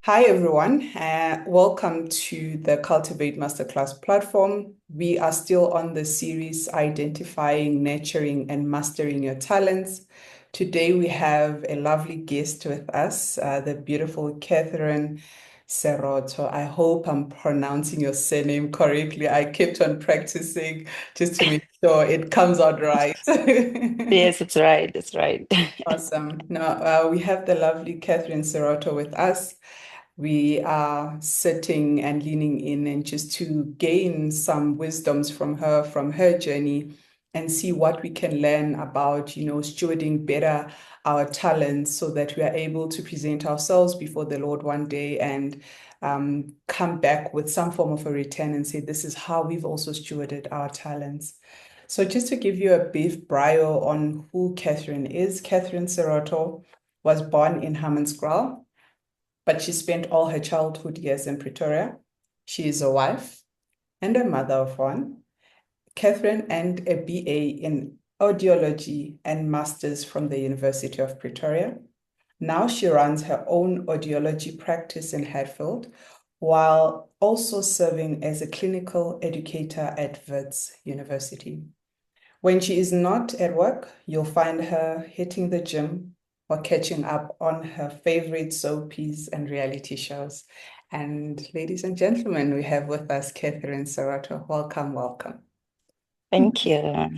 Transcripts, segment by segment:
Hi, everyone. Welcome to the Cultivate Masterclass platform. We are still on the series Identifying, Nurturing, and Mastering Your Talents. Today, we have a lovely guest with us, the beautiful Cathrine Seroto. I hope I'm pronouncing your surname correctly. I kept on practicing just to make sure it comes out right. Yes, it's right. It's right. Awesome. Now, we have the lovely Cathrine Seroto with us. We are sitting and leaning in and just to gain some wisdoms from her journey and see what we can learn about, stewarding better our talents so that we are able to present ourselves before the Lord one day and come back with some form of a return and say, this is how we've also stewarded our talents. So just to give you a brief bio on who Cathrine is, Cathrine Seroto was born in Hammanskraal, but she spent all her childhood years in Pretoria. She is a wife and a mother of one. Cathrine earned a BA in audiology and master's from the University of Pretoria. Now she runs her own audiology practice in Hatfield while also serving as a clinical educator at Wits University. When she is not at work, you'll find her hitting the gym or catching up on her favorite soapies and reality shows. And ladies and gentlemen, we have with us Cathrine Seroto. Welcome, welcome. Thank you.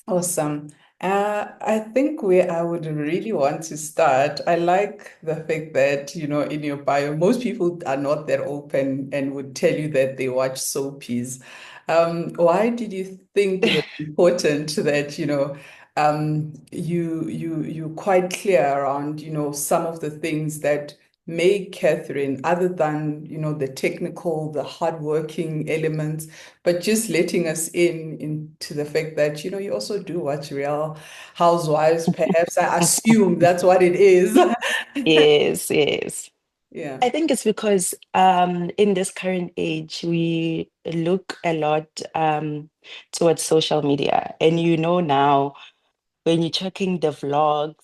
Awesome. I think where I would really want to start, I like the fact that, in your bio, most people are not that open and would tell you that they watch soapies. Why did you think it was important that, you quite clear around, some of the things that make Cathrine, other than, the technical, the hardworking elements, but just letting us into the fact that, you also do watch Real Housewives, perhaps. I assume that's what it is. Yes, yes. Yeah. I think it's because in this current age, we look a lot towards social media. And now, when you're checking the vlogs,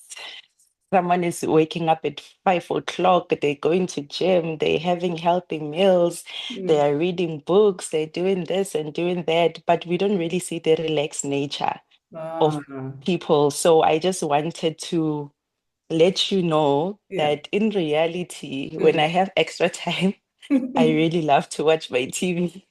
someone is waking up at 5 o'clock, they're going to gym, they're having healthy meals, they Mm. are reading books, they're doing this and doing that, but we don't really see the relaxed nature Ah, of people. So I just wanted to let you know yeah. that in reality, when Mm. I have extra time, I really love to watch my TV.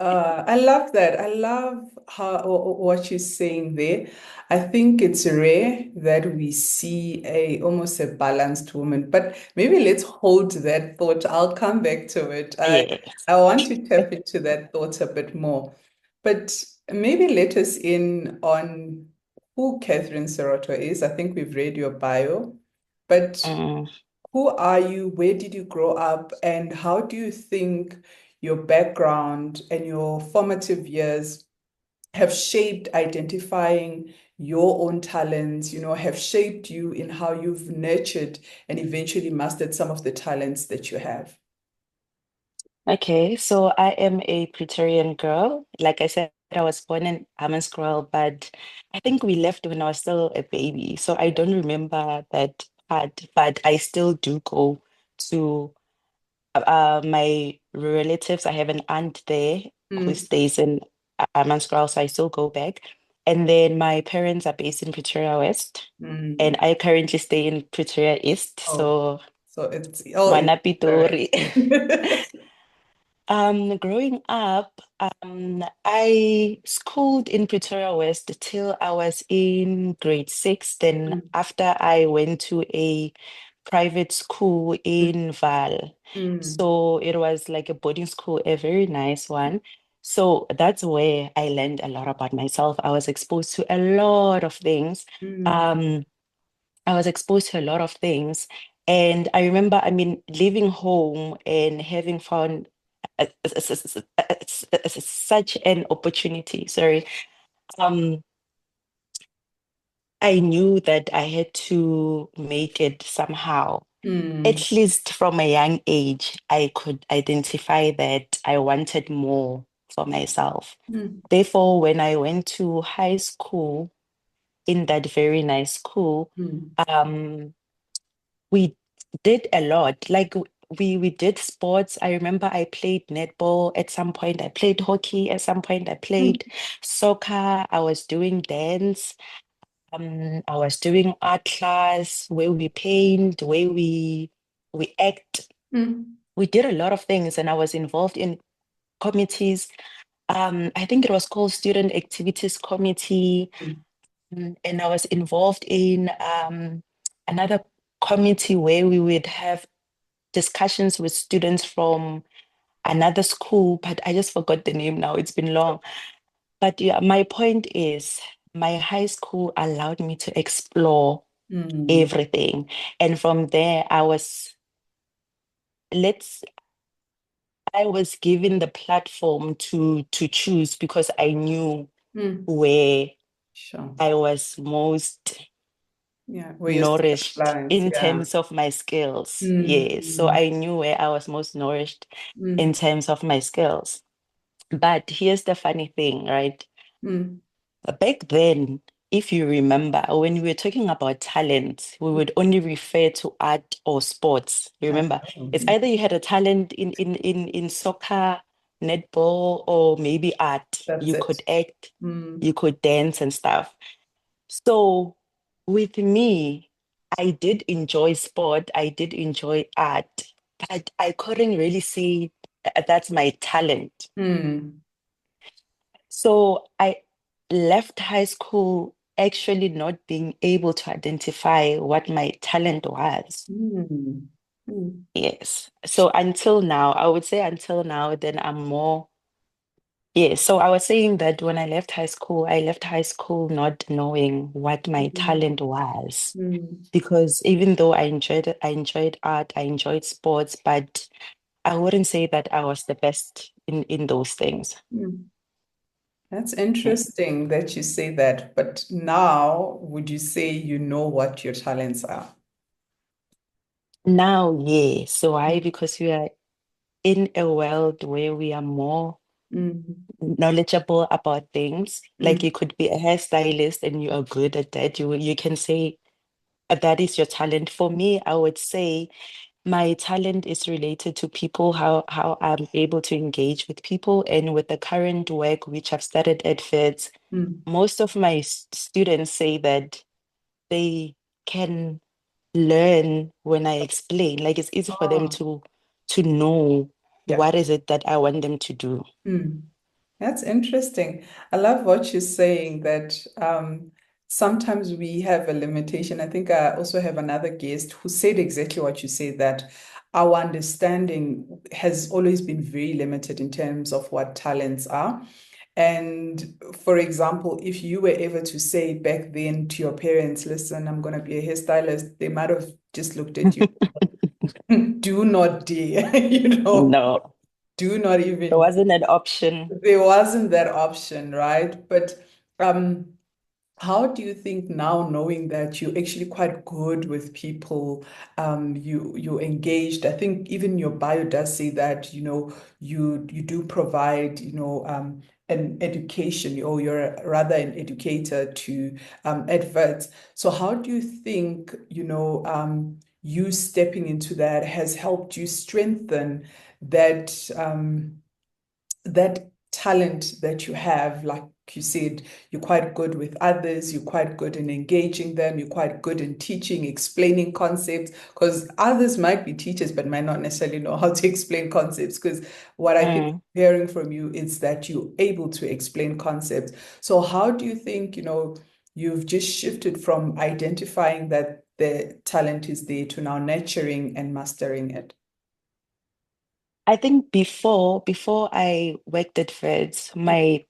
I love that. I love how what you're saying there. I think it's rare that we see a almost a balanced woman, but maybe let's hold that thought. I'll come back to it. Yes. I want to tap into that thought a bit more, but maybe let us in on who Cathrine Seroto is. I think we've read your bio, but Mm, who are you? Where did you grow up? And how do you think your background and your formative years have shaped identifying your own talents, have shaped you in how you've nurtured and eventually mastered some of the talents that you have? okay, so I am a Praetorian girl. Like I said, I was born in Hammanskraal, but I think we left when I was still a baby. So I don't remember that part, but I still do go to my relatives. I have an aunt there who Mm, stays in Hammanskraal, so I still go back. And then my parents are based in Pretoria West, and mm. I currently stay in Pretoria East. Oh, So so it's all in correct. Manapitori. Growing up, I schooled in Pretoria West till I was in grade six. Then Mm, after I went to a private school mm, in Val. mm, So it was like a boarding school, a very nice one. So that's where I learned a lot about myself. I was exposed to a lot of things. mm, Um, I was exposed to a lot of things. And I remember, leaving home and having found such an opportunity. Sorry. Um, I knew that I had to make it somehow. mm, At least from a young age, I could identify that I wanted more for myself. mm, Therefore, when I went to high school, in that very nice school, mm, um, we did a lot. Like we did sports. I remember I played netball at some point. I played hockey at some point. I played Mm, soccer. I was doing dance. I was doing art class where we paint, where we act. mm, We did a lot of things, and I was involved in committees. I think it was called Student Activities Committee, mm, and I was involved in another committee where we would have discussions with students from another school, but I just forgot the name now. It's been long. But yeah, my point is my high school allowed me to explore mm, everything. And from there, let's I was given the platform to choose because I knew mm. where Sure. I was most Yeah, where your strength nourished lies. in Yeah. terms of my skills. Mm, Yes. So mm, I knew where I was most nourished in mm, terms of my skills. But here's the funny thing, right? mm. Back then, if you remember, when we were talking about talent, we would only refer to art or sports. You I remember? know. It's either you had a talent in soccer, netball, or maybe art. That's You it. could act, Mm, you could dance and stuff. So with me, I did enjoy sport, I did enjoy art, but I couldn't really say that's my talent. mm, So I left high school actually not being able to identify what my talent was. mm, mm, Yes. So until now, I would say until now, then I'm more. Yes. So I was saying that when I left high school not knowing what my mm, talent was. mm, Because even though I enjoyed art, I enjoyed sports, but I wouldn't say that I was the best in those things. mm. That's Yeah. interesting that you say that. But now, would you say you know what your talents are? Now, yeah. So why? Because we are in a world where we are more Mm, knowledgeable about things. Like mm, you could be a hairstylist and you are good at that. You can say that is your talent. For me, I would say my talent is related to people, how I'm able to engage with people. And with the current work which I've started at FEDS, mm. most of my students say that they can learn when I explain. Like it's easy for them Oh, to know yeah. what is it that I want them to do. Mm. That's interesting. I love what you're saying that sometimes we have a limitation. I think I also have another guest who said exactly what you said, that our understanding has always been very limited in terms of what talents are. And for example, if you were ever to say back then to your parents, listen, I'm going to be a hairstylist, they might have just looked at you. Do not dare, No, do not there even, wasn't an option. there wasn't that option, right? But um, how do you think now, knowing that you're actually quite good with people, you're engaged? I think even your bio does say that, you do provide, an education, or you're rather an educator to adverts. So how do you think, you stepping into that has helped you strengthen that talent that you have? Like you said, you're quite good with others, you're quite good in engaging them, you're quite good in teaching, explaining concepts, because others might be teachers but might not necessarily know how to explain concepts. Because what I think Mm. hearing from you is that you're able to explain concepts. So how do you think, you've just shifted from identifying that the talent is there to now nurturing and mastering it? I think before I worked at Feds, my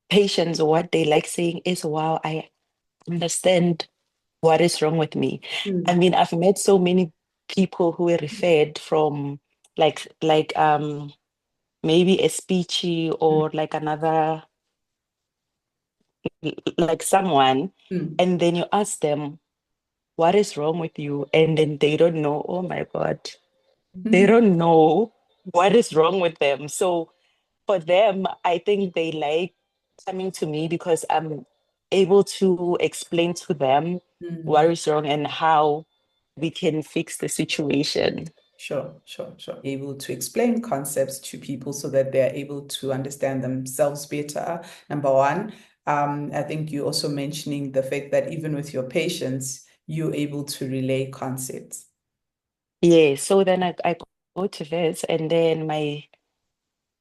patients, what they like saying is, wow, I understand what is wrong with me. I Mm, mean, I've met so many people who were referred from like maybe a speechy mm, or like another like someone, mm, and then you ask them what is wrong with you, and then they don't know. Oh my God, they mm, don't know what is wrong with them. So for them, I think they like coming to me because I'm able to explain to them what mm. is wrong and how we can fix the situation. Sure, sure, sure. Able to explain concepts to people so that they're able to understand themselves better. Number one, I think you also mentioning the fact that even with your patients, you're able to relay concepts. Yeah, so then I go to this, and then my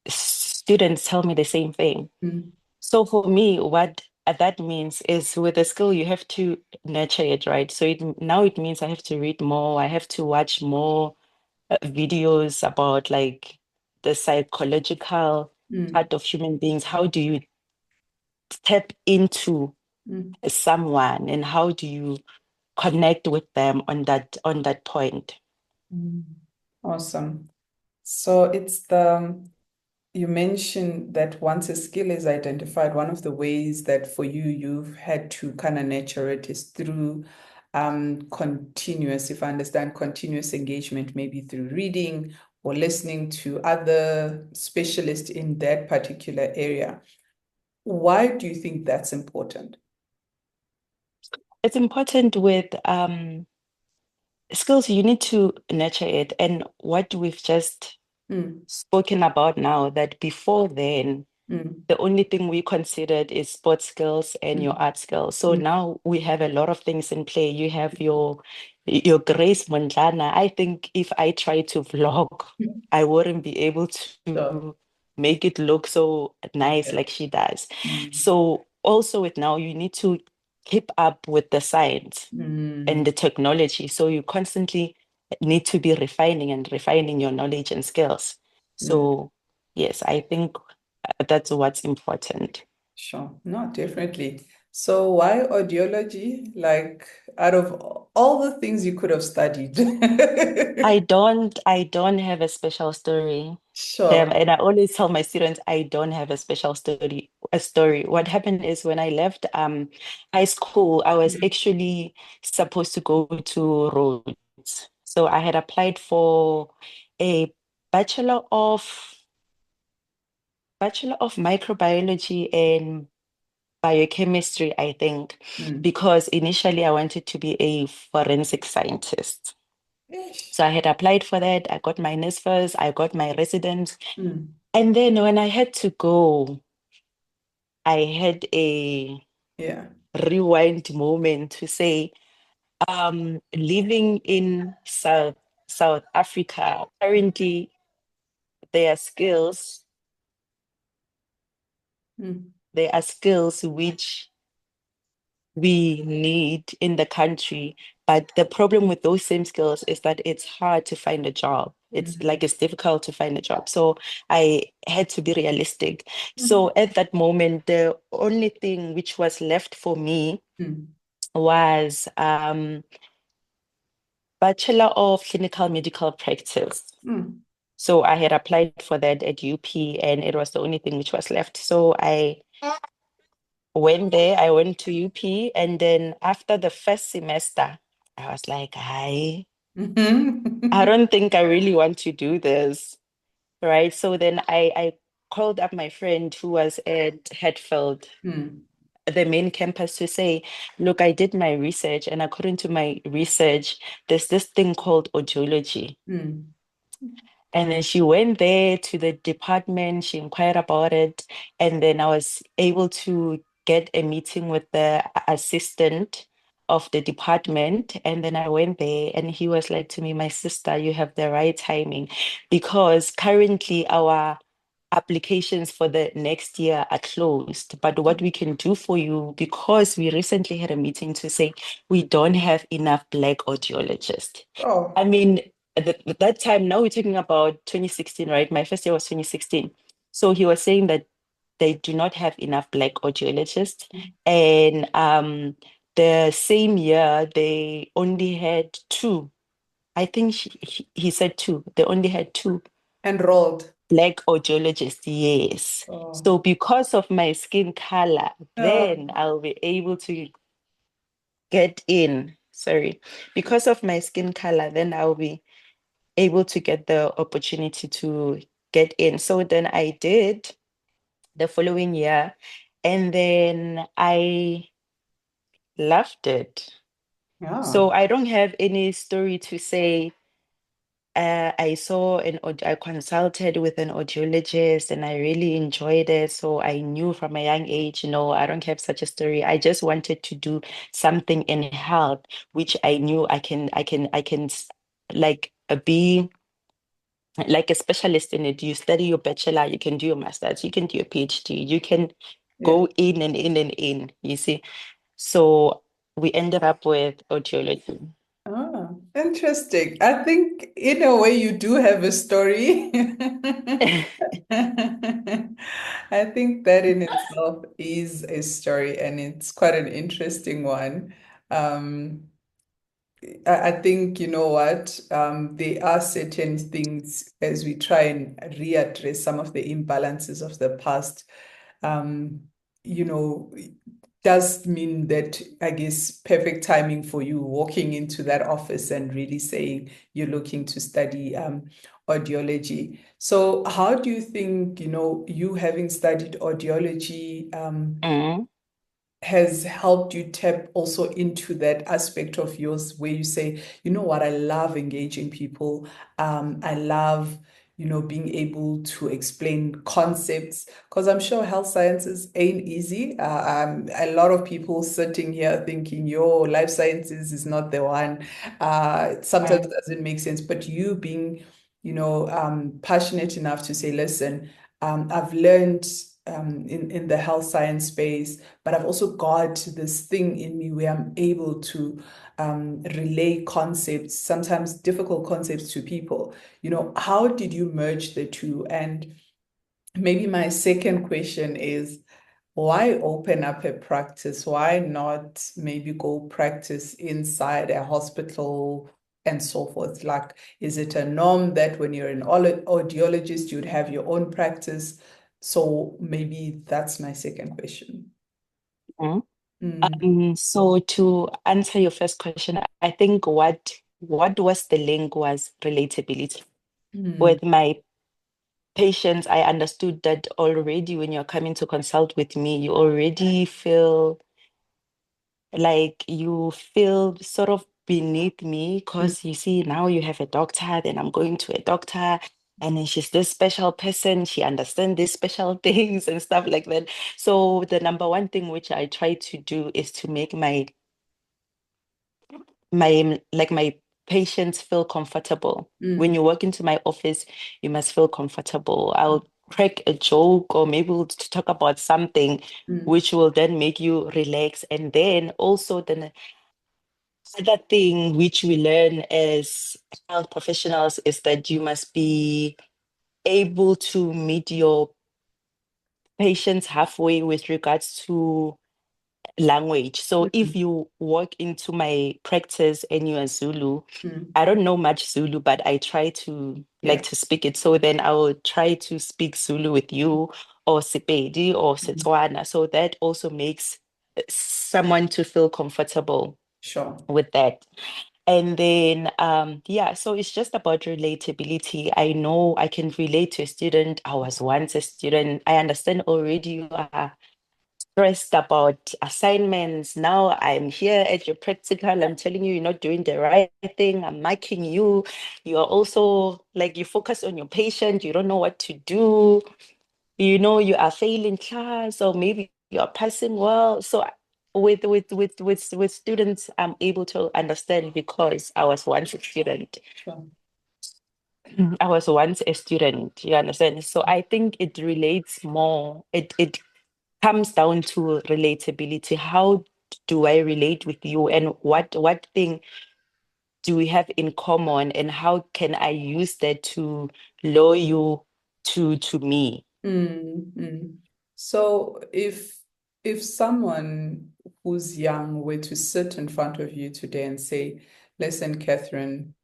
students tell me the same thing. Mm, So for me, what that means is with a skill, you have to nurture it, right? So now it means I have to read more, I have to watch more videos about like the psychological mm, part of human beings. How do you tap into mm, someone, and how do you connect with them on that point? mm. Awesome. So it's the You mentioned that once a skill is identified, one of the ways that for you you've had to kind of nurture it is through continuous, if I understand, continuous engagement, maybe through reading or listening to other specialists in that particular area. Why do you think that's important? It's important with skills, you need to nurture it. And what we've just Mm, spoken about now, that before then, mm, the only thing we considered is sports skills and your mm, art skills. So mm, now we have a lot of things in play. You have your Grace Mondlana. I think if I try to vlog, mm. I wouldn't be able So, to make it look so nice okay. like she does. Mm, So also with now, you need to keep up with the science mm, and the technology. So you constantly need to be refining and refining your knowledge and skills. mm. So yes, I think that's what's important. Sure. No, definitely. So why audiology? Like out of all the things you could have studied. I don't have a special story. Sure. And I always tell my students I don't have a special story. What happened is when I left high school, I was Mm, actually supposed to go to Rhodes. So I had applied for a bachelor of bachelor of microbiology and biochemistry, I think, mm. because initially I wanted to be a forensic scientist. Ish. So I had applied for that. I got my NSFAS, I got my residence. Mm, And then when I had to go, I had a yeah. rewind moment to say, living in South Africa, currently there are skills, Mm, there are skills which we need in the country. But the problem with those same skills is that it's hard to find a job. It's mm, like it's difficult to find a job. So I had to be realistic. mm, So at that moment, the only thing which was left for me mm, was Bachelor of Clinical Medical Practice. mm, So I had applied for that at UP, and it was the only thing which was left. So I went there, I went to UP, and then after the first semester, I was like, I mhm. don't think I really want to do this, right? So then I called up my friend who was at Hatfield, Mm, the main campus, to say, look, I did my research, and according to my research, there's this thing called audiology. mm, And then she went there to the department, she inquired about it, and then I was able to get a meeting with the assistant of the department. And then I went there, and he was like to me, my sister, you have the right timing, because currently our applications for the next year are closed. But what we can do for you, because we recently had a meeting to say we don't have enough Black audiologists. I oh. mean, at that time, now we're talking about 2016, right? My first year was 2016. So he was saying that they do not have enough Black audiologists. And the same year, they only had two. I think he said two. They only had two Enrolled. Black audiologists, yes. Oh. So because of my skin color, Oh. then I'll be able to get in. Sorry. Because of my skin color, then I'll be able to get the opportunity to get in. So then I did the following year, and then I loved it. Yeah. So I don't have any story to say I saw I consulted with an audiologist and I really enjoyed it. So I knew from a young age, no, I don't have such a story. I just wanted to do something in health, which I knew like be like a specialist in it. You study your bachelor, you can do your master's, you can do your PhD, you can Yeah. go in and in and in, you see. So we ended up with audiology. Ah, interesting. I think in a way you do have a story. I think that in itself is a story and it's quite an interesting one. Um, I think, you know what, there are certain things as we try and readdress some of the imbalances of the past, um, you know, does mean that, I guess, perfect timing for you walking into that office and really saying you're looking to study audiology. So how do you think, you having studied audiology, Mm, has helped you tap also into that aspect of yours where you say, you know what, I love engaging people. I love, being able to explain concepts because I'm sure health sciences ain't easy. A lot of people sitting here thinking, yo, life sciences is not the one. Sometimes mm, it doesn't make sense, but you being, passionate enough to say, listen, I've learned in the health science space, but I've also got this thing in me where I'm able to relay concepts, sometimes difficult concepts to people. How did you merge the two? And maybe my second question is, why open up a practice? Why not maybe go practice inside a hospital and so forth? Like, is it a norm that when you're an audiologist, you'd have your own practice? So maybe that's my second question. mm. Mm, So to answer your first question, I think what was the link was relatability. mm, With my patients, I understood that already when you're coming to consult with me, you already feel like you feel sort of beneath me mm, because you see now you have a doctor, then I'm going to a doctor. And then she's this special person. She understands these special things and stuff like that. So the number one thing which I try to do is to make my patients feel comfortable. When mm, you walk into my office, you must feel comfortable. I'll crack a joke or maybe we'll talk about something mm, which will then make you relax. And then also the other thing which we learn as health professionals is that you must be able to meet your patients halfway with regards to language. So if mm, you walk into my practice and you are Zulu, mm. I don't know much Zulu, but I try to Yeah. like to speak it. So then I will try to speak Zulu with you or Sepedi or Mhm. Setswana. So that also makes someone to feel comfortable Sure. with that. And then yeah, so it's just about relatability. I know I can relate to a student. I was once a student. I understand already you are stressed about assignments. Now I'm here at your practical. I'm telling you, you're not doing the right thing. I'm marking you. You are also like you focus on your patient. You don't know what to do. You know you are failing class, or maybe you are passing well. So with students, I'm able to understand because I was once a student. Sure. I was once a student. You understand? So I think it relates more. It comes down to relatability. How do I relate with you, and what thing do we have in common, and how can I use that to lure you to me? Mm, mm. So if someone who's young were to sit in front of you today and say, listen, Catherine,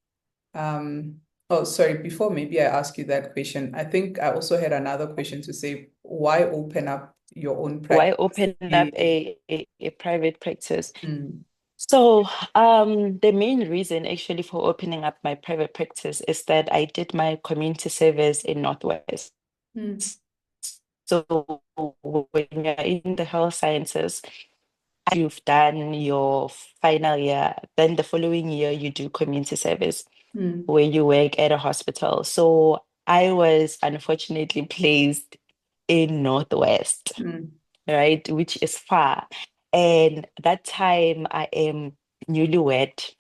oh, sorry, before maybe I ask you that question, I think I also had another question to say, why open up your own Why practice? open up a private practice? Mm, So, the main reason actually for opening up my private practice is that I did my community service in Northwest. mm, So, when you're in the health sciences, you've done your final year, then the following year you do community service. Mm, when you work at a hospital. So I was unfortunately placed in Northwest, mm, right, which is far. And that time I am newlywed.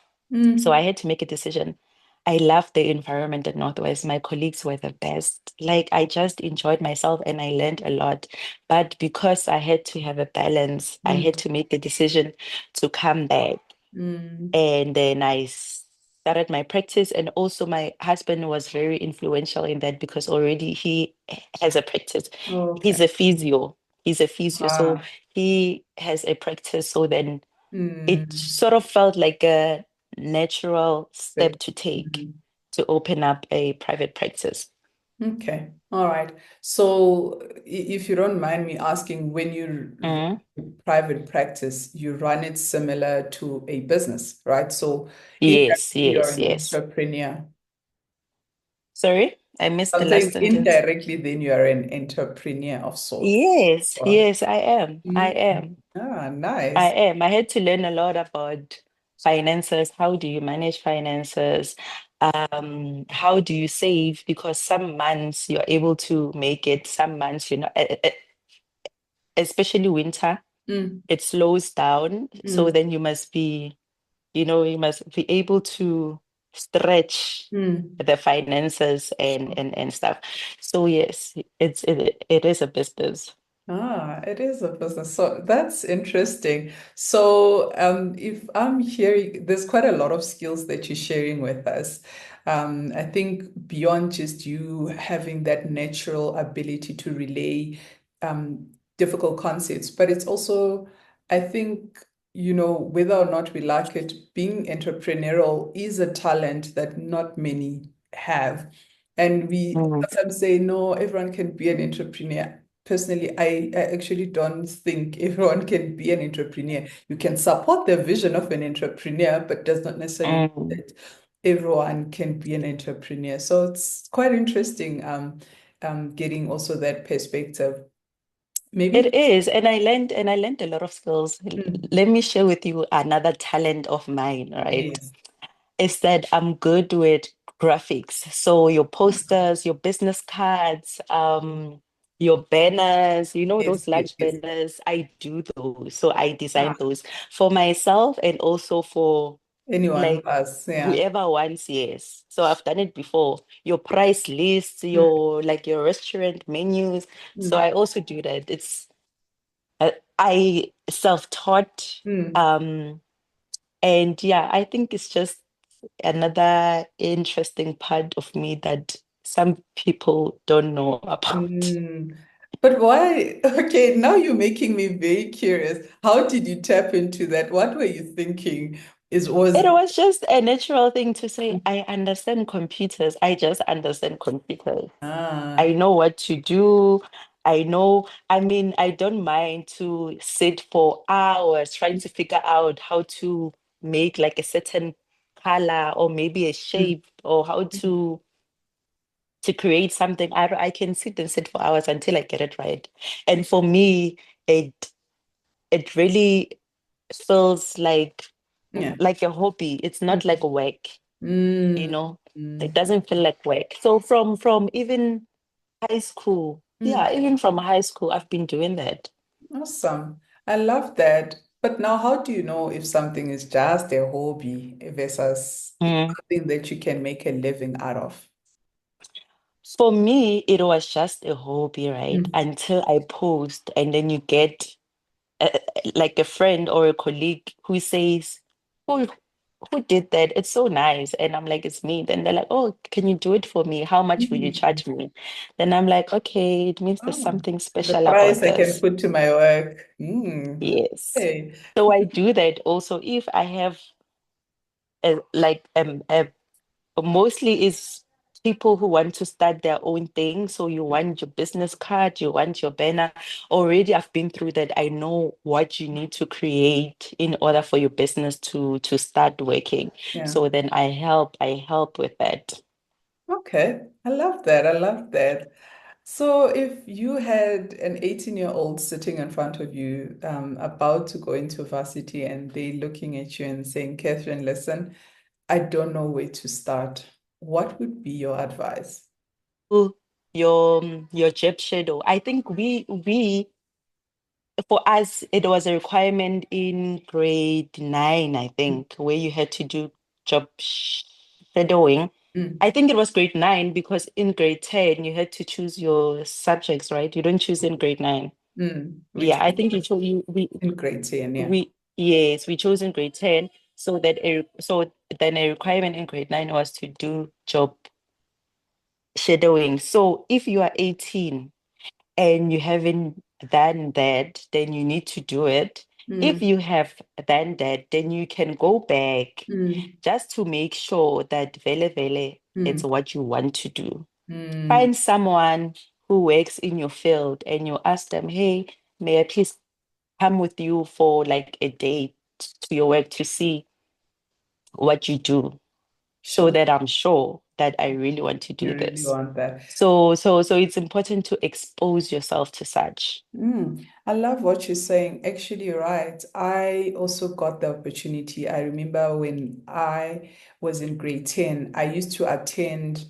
So I mm, had to make a decision. I loved the environment at Northwest. My colleagues were the best. Like I just enjoyed myself and I learned a lot. But because I had to have a balance, I had mm, to make the decision to come back. mm. And then I started my practice. And also my husband was very influential in that because already he has a practice. Okay. He's a physio. He's a physio. So Ah, he has a practice. So then it mm. sort of felt like a natural step Good. to take Mhm. to open up a private practice. Okay. All right. So if you don't mind me asking, when you Mhm. run private practice, you run it similar to a business, right? So Yes, indirectly, you're yes, an yes. entrepreneur. Sorry, I missed the I'm last saying sentence. indirectly, then you're an entrepreneur of sorts. Yes, Wow. yes, I am. I Mm. am. Ah, I nice. am. I had to learn a lot about finances. How do you manage finances? How do you save? Because some months you're able to make it, some months you're not, especially winter, Mm, it slows down. So mm, then you must be, you must be able to stretch mm. the finances and stuff. So yes, it is a business. Ah, it is a business. So that's interesting. So, if I'm hearing, there's quite a lot of skills that you're sharing with us. I think beyond just you having that natural ability to relay difficult concepts, but it's also, I think, whether or not we like it, being entrepreneurial is a talent that not many have. And we Mm, sometimes say, no, everyone can be an entrepreneur. Personally, I actually don't think everyone can be an entrepreneur. You can support the vision of an entrepreneur, but does not necessarily mean mm. that everyone can be an entrepreneur. So it's quite interesting, getting also that perspective. Maybe. It is, and I learned a lot of skills. Mm, Let me share with you another talent of mine, right? yes. Is that I'm good with graphics. So your posters, your business cards, your banners, Yes, those yes, large yes. banners, I do those. So I Ah, design those for myself and also for anyone of like us, yeah. whoever wants, yes. So I've done it before. Your price lists, Mm, your restaurant menus. So mm, I also do that. I self-taught. mm. Um, and yeah, I think it's just another interesting part of me that some people don't know about. Mm. But why? Okay, now you're making me very curious. How did you tap into that? What were you thinking? Is It was was just a natural thing to say, I understand computers. I just understand computers. ah, I know what to do. I mean, I don't mind to sit for hours trying to figure out how to make like a certain color or maybe a mm, shape or how to create something. I can sit for hours until I get it right. And for me, it it really feels yeah. like a hobby. It's not Mm, like work, you mm, know. It mm, doesn't feel like work. So from even high school, mm. yeah, even from high school, I've been doing that. Awesome. I love that. But now, how do you know if something is just a hobby versus Mm. something that you can make a living out of? For me, it was just a hobby, right? Mm, Until I post, and then you get a, like a friend or a colleague who says, "Who who did that? It's so nice." And I'm like, "It's me." Then they're like, "Oh, can you do it for me? How much will you mm. charge me?" Then I'm like, "Okay, it means there's Oh, something the special price about I can this." put to my work. Mm, Yes. okay. So I do that also if I have a mostly is people who want to start their own thing. So you want your business card, you want your banner. Already I've been through that. I know what you need to create in order for your business to start working. Yeah. So then I help with that. Okay. I love that. I love that. So if you had an 18-year-old sitting in front of you, about to go into varsity, and they looking at you and saying, Catherine, listen, I don't know where to start. What would be your advice? Ooh, your job shadow. I think we for us it was a requirement in grade 9, I think, where you had to do job shadowing. Mm, I think it was grade 9 because in grade 10 you had to choose your subjects, right? You don't choose in grade 9. we Yeah, I chose think you chose you in grade 10, yeah. we yes, we chose in grade 10 so then a requirement in grade 9 was to do job shadowing. So if you are 18 and you haven't done that, then you need to do it. If Mm, you have done that, then you can go back mm, just to make sure that vele it's mm, what you want to do. mm. Find someone who works in your field and you ask them, hey, may I please come with you for like a day to your work to see what you do so Sure, that I'm sure that I really want to you do really this. want that. So it's important to expose yourself to such. I love what you're saying. Actually, you're right. I also got the opportunity. I remember when I was in grade 10, I used to attend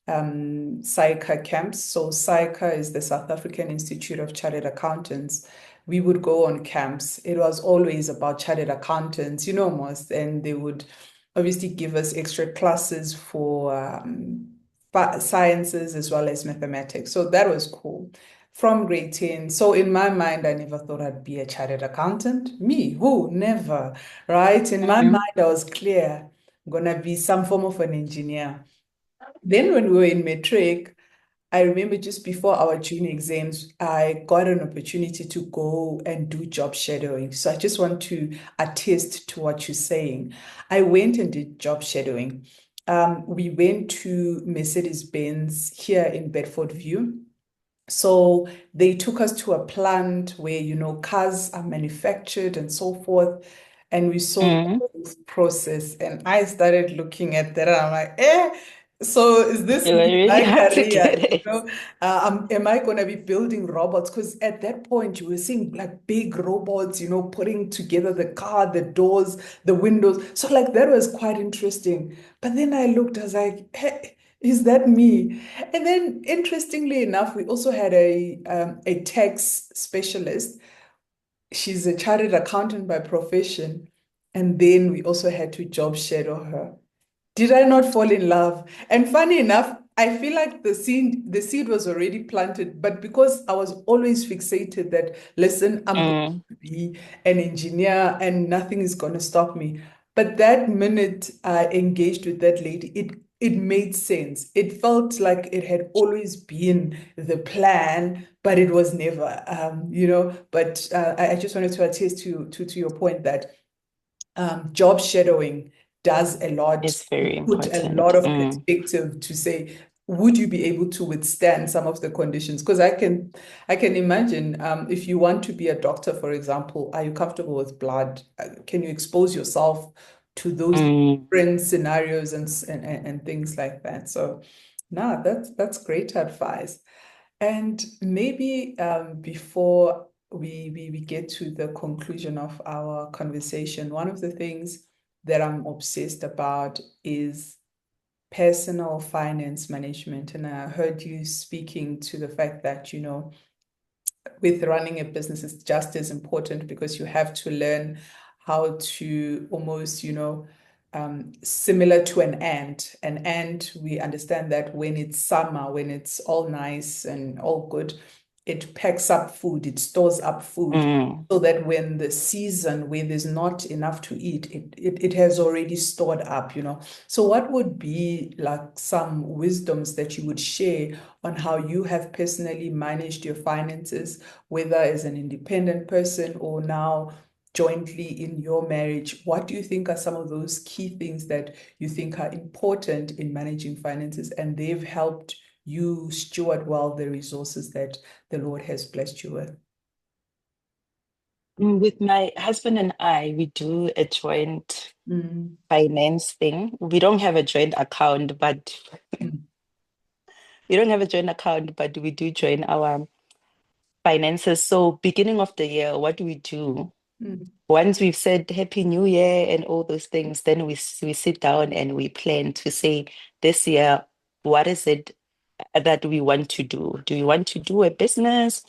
SAICA camps. So SAICA is the South African Institute of Chartered Accountants. We would go on camps. It was always about chartered accountants, most, and they would obviously give us extra classes for sciences as well as mathematics. So that was cool from grade 10. So in my mind, I never thought I'd be a chartered accountant. Me, who? Never, right? In my Mhm. mind, I was clear, I'm gonna be some form of an engineer. Then when we were in matric, I remember just before our junior exams, I got an opportunity to go and do job shadowing. So I just want to attest to what you're saying. I went and did job shadowing. We went to Mercedes-Benz here in Bedford View. So they took us to a plant where, cars are manufactured and so forth. And we saw the Mm. whole process. And I started looking at that and I'm like, eh, so is this You were really my hard to career? get it. Am I going to be building robots? Because at that point, you were seeing like big robots, putting together the car, the doors, the windows. So like that was quite interesting. But then I looked, I was like, hey, is that me? And then, interestingly enough, we also had a tax specialist. She's a chartered accountant by profession, and then we also had to job shadow her. Did I not fall in love? And funny enough, I feel like the seed was already planted, but because I was always fixated that, listen, I'm going Mm. to be an engineer and nothing is going to stop me. But that minute I engaged with that lady, it made sense. It felt like it had always been the plan, but it was never, But I just wanted to attest to your point that job shadowing does a lot It's very to put a lot important. of Mm. perspective to say, would you be able to withstand some of the conditions? Because I can imagine if you want to be a doctor, for example, are you comfortable with blood? Can you expose yourself to those Mm. different scenarios and things like that? So, no, that's great advice. And maybe before we get to the conclusion of our conversation, one of the things that I'm obsessed about is personal finance management. And I heard you speaking to the fact that, with running a business is just as important because you have to learn how to almost, similar to an ant. An ant, we understand that when it's summer, when it's all nice and all good, it packs up food, it stores up food. Mm. So that when the season where there's not enough to eat, it has already stored up. So, what would be like some wisdoms that you would share on how you have personally managed your finances, whether as an independent person or now jointly in your marriage? What do you think are some of those key things that you think are important in managing finances and they've helped you steward well the resources that the Lord has blessed you with? With my husband and I, we do a joint Mm, finance thing. We don't have a joint account, but mm, we don't have a joint account, but we do join our finances. So beginning of the year, what do we do? Mm, Once we've said Happy New Year and all those things, then we sit down and we plan to say this year, what is it that we want to do? Do we want to do a business?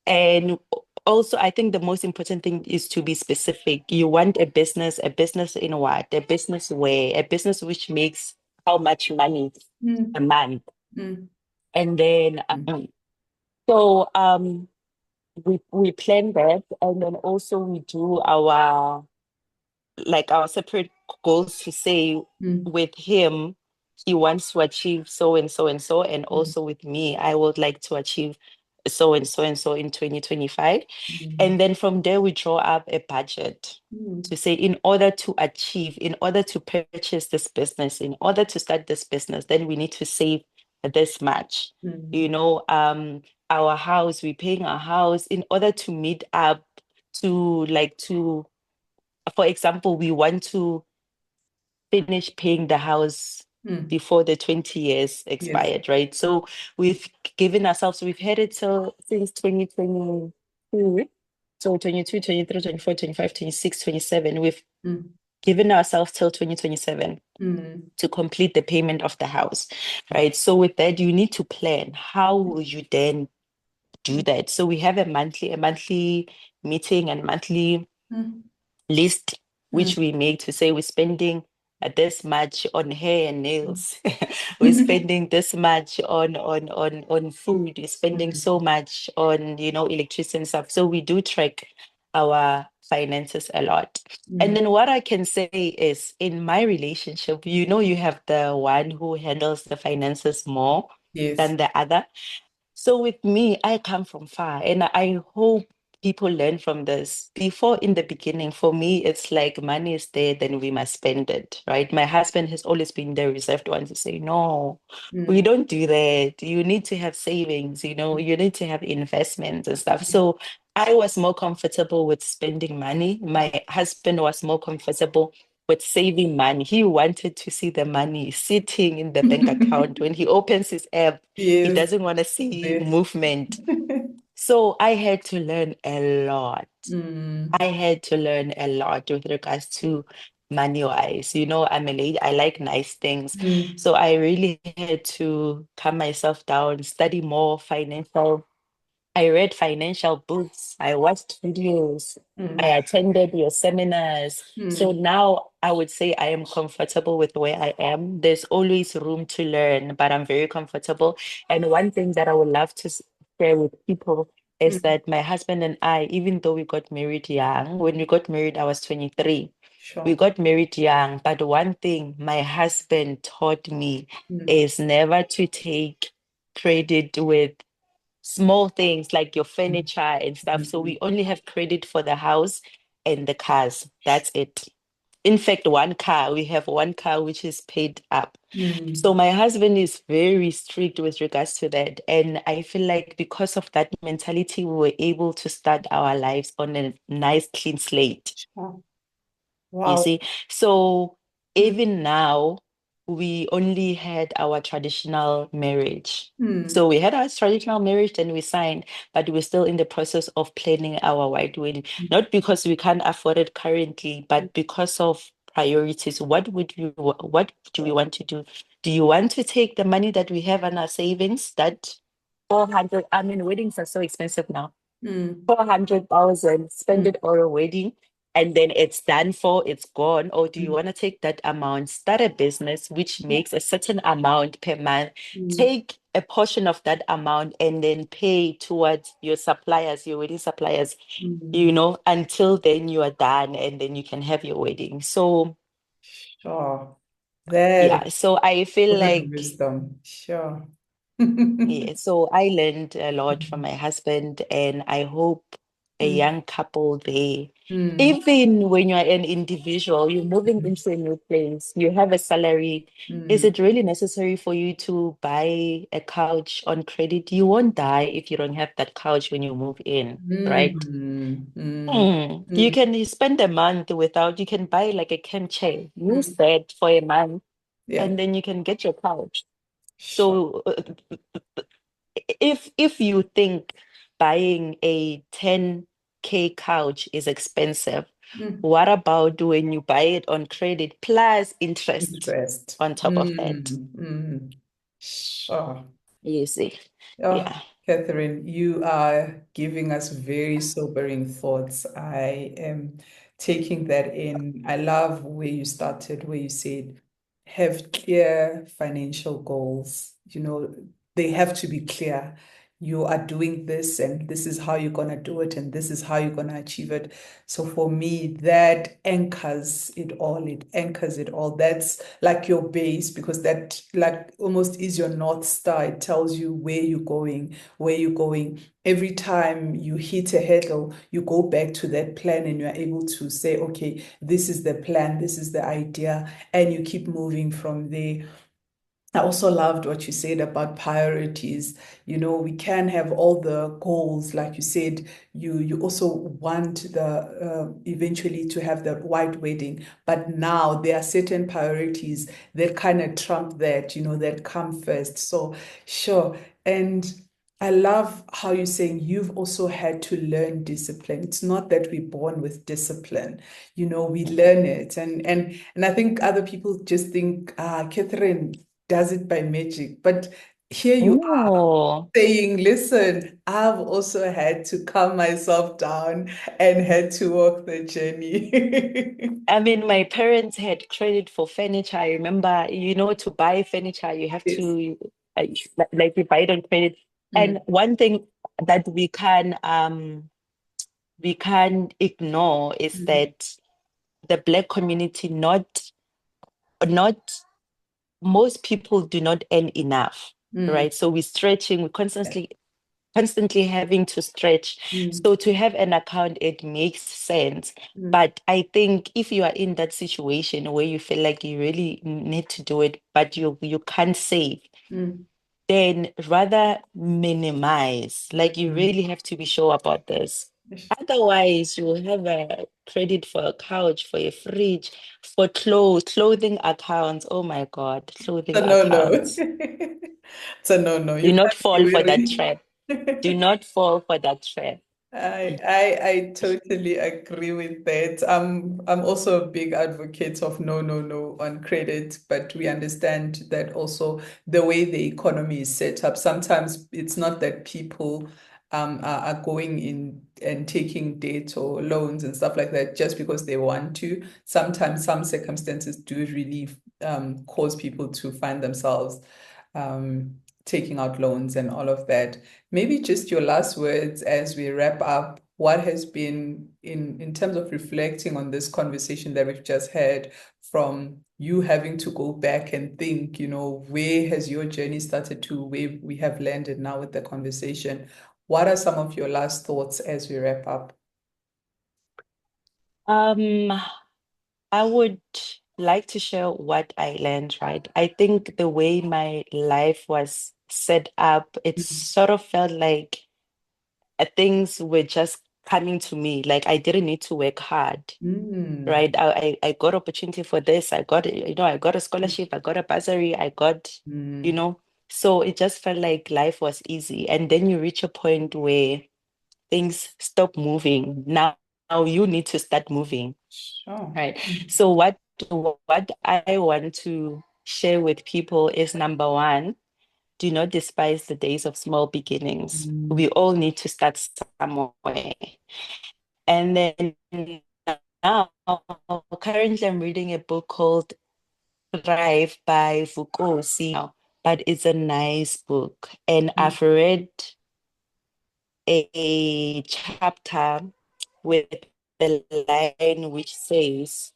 And also, I think the most important thing is to be specific. You want a business in what? A business where? A business which makes how much money a mm, month? mm, And then, mm, so we plan that, and then also we do our our separate goals to say mm, with him, he wants to achieve so and so and so, and mm, also with me, I would like to achieve so and so and so in 2025. mm, And then from there, we draw up a budget to mm, say, in order to achieve, in order to purchase this business, in order to start this business, then we need to save this much. You mm, know, our house, we're paying our house in order to meet up to for example, we want to finish paying the house mm. before the 20 years Yes. expired, right? So we've given ourselves, we've had it till since 2022. So 22, 23, 24, 25, 26, 27. We've Mm, given ourselves till 2027 mm, to complete the payment of the house, right? So with that, you need to plan. How will you then do that? So we have a monthly meeting and monthly mm, list which mm, we make to say we're spending this much on hair and nails. We're mm. spending this much on food. We're spending Mm, so much on electricity and stuff. So we do track our finances a lot. And mm. then what I can say is in my relationship, you have the one who handles the finances more Yes. than the other. So with me, I come from far, and I hope people learn from this. Before, in the beginning, for me, it's like money is there, then we must spend it, right? My husband has always been the reserved one to say, no, we Mm, don't do that. You need to have savings, you need to have investments and stuff. So I was more comfortable with spending money. My husband was more comfortable with saving money. He wanted to see the money sitting in the bank account. When he opens his app, he yes. doesn't want to see There. movement. So I had to learn a lot. Mm, I had to learn a lot with regards to money wise. I'm a lady, I like nice things. mm, So I really had to calm myself down, study more financial. I read financial books, I watched videos, I mm, attended your seminars. So mm, now I would say I am comfortable with where I am. There's always room to learn, but I'm very comfortable. And one thing that I would love to share with people is mm. that my husband and I, even though we got married young, when we got married, I was 23. We Sure. got married young, but one thing my husband taught me Mm, is never to take credit with small things like your mm, furniture and stuff. So mm, we only have credit for the house and the cars. That's it. In fact, we have one car which is paid up. So mm. my husband is very strict with regards to that. And I feel like because of that mentality, we were able to start our lives on a nice, clean slate. Sure. You Wow. see, so Mm, even now, we only had our traditional marriage. mm, So we had our traditional marriage, then we signed, but we're still in the process of planning our white wedding. mm, Not because we can't afford it currently, but because of priorities. What do we want to do? Do you want to take the money that we have on our savings, that 400, I mean, weddings are so expensive now, mm, 400,000, spend mm, it on a wedding, and then it's done for, it's gone? Or do you mm. want to take that amount, start a business which makes a certain amount per month, Mm, take a portion of that amount, and then pay towards your suppliers, your wedding suppliers, mm. until then you are done and then you can have your wedding. So, Sure. That is yeah, so I feel good like wisdom. Sure. yeah, so I learned a lot from my husband, and I hope a Mm, young couple, mm, even when you're an individual, you're moving mm, into a new place, you have a salary. Is mm, it really necessary for you to buy a couch on credit? You won't die if you don't have that couch when you move in, right? mm, mm, You mm, can spend a month without, you can buy like a camp chair, use mm. that for a month, Yeah. and then you can get your couch. Sure. So if you think buying a 10 5K couch is expensive. Mm. What about when you buy it on credit plus interest Interest. on top of that? Sure. You see. Oh, Yeah. Catherine, you are giving us very sobering thoughts. I am taking that in. I love where you started, where you said, have clear financial goals. They have to be clear. You are doing this, and this is how you're going to do it, and this is how you're going to achieve it. So for me, that anchors it all. It anchors it all. That's like your base, because that like almost is your North Star. It tells you where you're going. Every time you hit a hurdle, you go back to that plan and you're able to say, okay, this is the plan, this is the idea, and you keep moving from there. I also loved what you said about priorities. We can have all the goals, like you said. You also want the eventually to have the white wedding, but now there are certain priorities that kind of trump that, that come first. So sure, and I love how you're saying you've also had to learn discipline. It's not that we're born with discipline, we learn it, and I think other people just think, Catherine does it by magic. But here you are Oh, saying, listen, I've also had to calm myself down and had to walk the journey. I mean, my parents had credit for furniture. I remember, to buy furniture, you have Yes. to like you buy it on credit. Mm, And one thing that we can't ignore is mm, that the Black community, not most people do not earn enough, mm, right? So we're stretching, we're constantly having to stretch. mm, So to have an account, it makes sense. mm, But I think if you are in that situation where you feel like you really need to do it, but you can't save, mm, then rather minimize. Like you mm. really have to be sure about this. Otherwise, you will have a credit for a couch, for a fridge, for clothing accounts. Oh my God, clothing So no, no. accounts. So no, no. Do You not can't be fall for that wearing. trap. Do not fall for that trap. I totally agree with that. I'm also a big advocate of no, no, no on credit, but we understand that also the way the economy is set up, sometimes it's not that people are going in and taking debt or loans and stuff like that just because they want to. Sometimes some circumstances do really cause people to find themselves um, taking out loans and all of that. Maybe just your last words as we wrap up. What has been in terms of reflecting on this conversation that we've just had, from you having to go back and think, where has your journey started to where we have landed now with the conversation? What are some of your last thoughts as we wrap up? Um, I would like to share what I learned, right? I think the way my life was set up, it sort of felt like things were just coming to me. Like I didn't need to work hard, Mm, right? I got opportunity for this. I got a scholarship, I got a bursary, I got, you mm, know, so it just felt like life was easy. And then you reach a point where things stop moving. Now you need to start moving, sure. right? So what I want to share with people is number one, do not despise the days of small beginnings. Mm, We all need to start somewhere. And then now, currently I'm reading a book called Thrive by Vukosi, but it's a nice book. And mm, I've read a chapter with the line which says,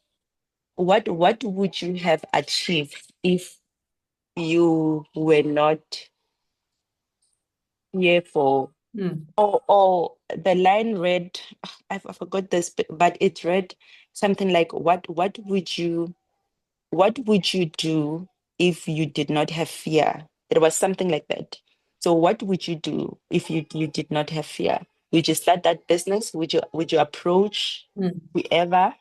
what would you have achieved if you were not here for, mm, or the line read, I forgot this, but it read something like, what would you do if you did not have fear? It was something like that. So what would you do if you did not have fear? Would you start that business? Would you approach mm, whoever,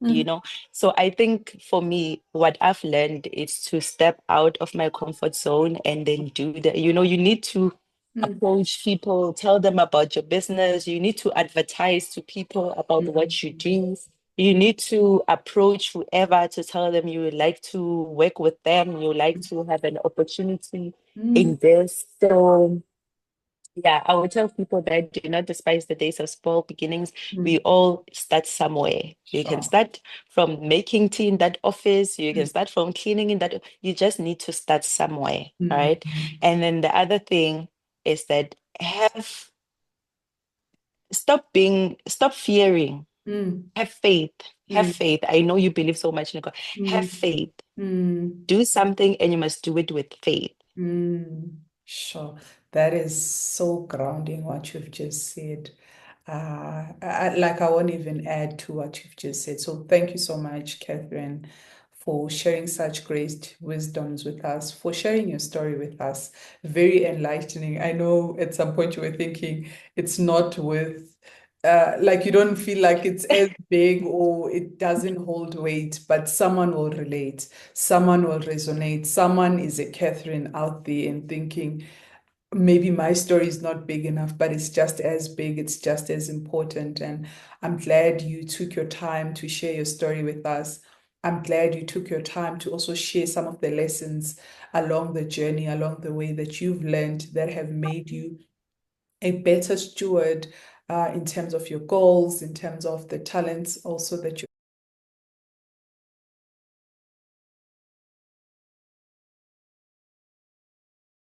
you mm. know? So I think for me, what I've learned is to step out of my comfort zone and then do that. You need to approach people, tell them about your business. You need to advertise to people about what you mm, do. You need to approach whoever to tell them you would like to work with them, you like to have an opportunity mm, in this. So yeah, I would tell people that do not despise the days of small beginnings. We mm. all start somewhere. You can Sure. start from making tea in that office. You can Mm, start from cleaning in that. You just need to start somewhere, mm, right? And then the other thing is that have stop fearing. mm, Have faith. Have mm, faith. I know you believe so much in God. Have mm, faith. mm. Do something and you must do it with faith. Sure. That is so grounding what you've just said. Like I won't even add to what you've just said. So thank you so much, Catherine, for sharing such great wisdoms with us, for sharing your story with us. Very enlightening. I know at some point you were thinking it's not with like you don't feel like it's as big or it doesn't hold weight, but someone will relate, someone will resonate, someone is a Catherine out there and thinking, maybe my story is not big enough, but it's just as big, it's just as important. And I'm glad you took your time to share your story with us. I'm glad you took your time to also share some of the lessons along the journey, along the way that you've learned that have made you a better steward in terms of your goals, in terms of the talents also that you